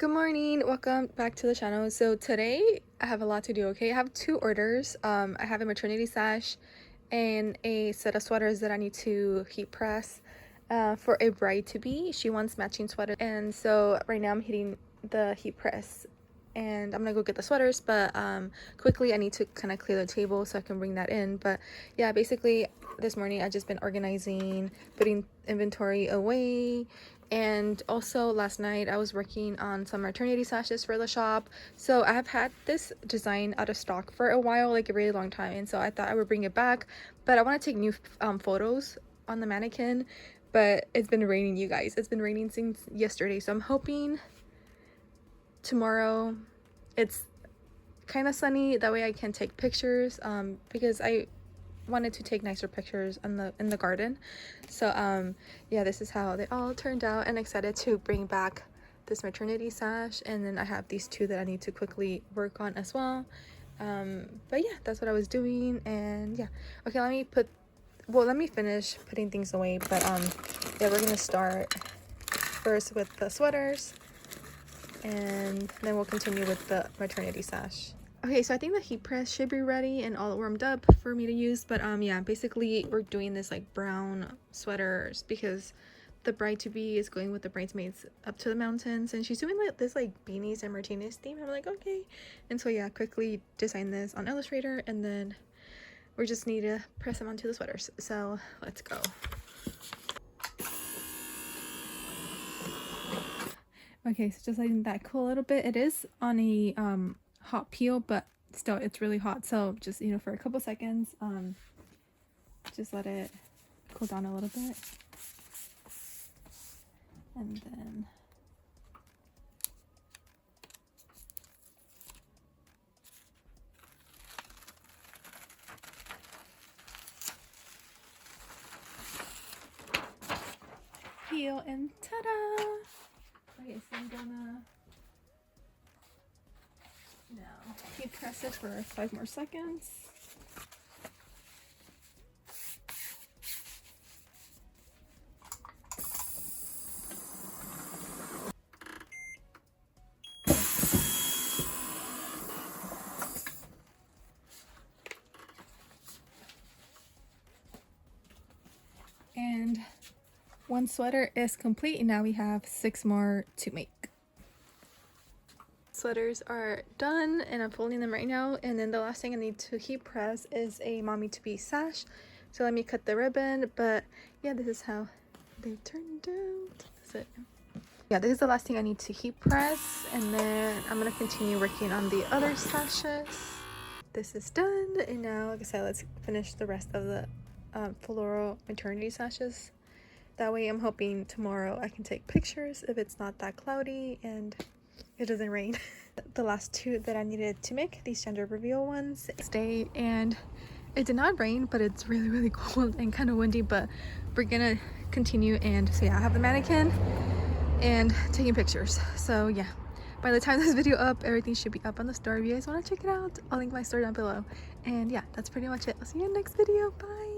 Good morning, welcome back to the channel. So today I have a lot to do. Okay, I have two orders. I have a maternity sash and a set of sweaters that I need to heat press for a bride to be. She wants matching sweaters, and so right now I'm heating the heat press and I'm gonna go get the sweaters, but quickly I need to kind of clear the table so I can bring that in. But yeah, basically this morning I just been organizing, putting inventory away, and also last night I was working on some maternity sashes for the shop. So I have had this design out of stock for a while, like a really long time, and so I thought I would bring it back, but I want to take new photos on the mannequin. But it's been raining, you guys. It's been raining since yesterday, so I'm hoping tomorrow it's kind of sunny, that way I can take pictures, because I wanted to take nicer pictures in the garden. So yeah, this is how they all turned out, and excited to bring back this maternity sash. And then I have these two that I need to quickly work on as well. But yeah, that's what I was doing. And yeah, okay, let me finish putting things away. But yeah, we're gonna start first with the sweaters, and then we'll continue with the maternity sash. Okay, so I think the heat press should be ready and all warmed up for me to use. But yeah, basically we're doing this like brown sweaters because the bride-to-be is going with the bridesmaids up to the mountains, and she's doing like this like beanies and martinis theme. I'm like, okay. And so yeah, quickly design this on Illustrator, and then we just need to press them onto the sweaters. So let's go. Okay, so just letting that cool a little bit. It is on a hot peel, but still it's really hot, so just, you know, for a couple seconds, just let it cool down a little bit, and then peel, and ta-da! Okay, so I'm gonna now heat press it for 5 more seconds. And one sweater is complete, and now we have 6 more to make. Sweaters are done, and I'm folding them right now. And then the last thing I need to heat press is a mommy to be sash. So let me cut the ribbon. But yeah, this is how they turned out. That's it. Yeah, this is the last thing I need to heat press, and then I'm gonna continue working on the other sashes. This is done, and now, like I said, let's finish the rest of the floral maternity sashes. That way I'm hoping tomorrow I can take pictures if it's not that cloudy and it doesn't rain. The last two that I needed to make, these gender reveal ones, stayed, and it did not rain, but it's really cold and kind of windy. But we're gonna continue. And so yeah, I have the mannequin and taking pictures. So yeah, by the time this video up, everything should be up on the store. If you guys want to check it out, I'll link my store down below. And yeah, that's pretty much it. I'll see you in the next video. Bye.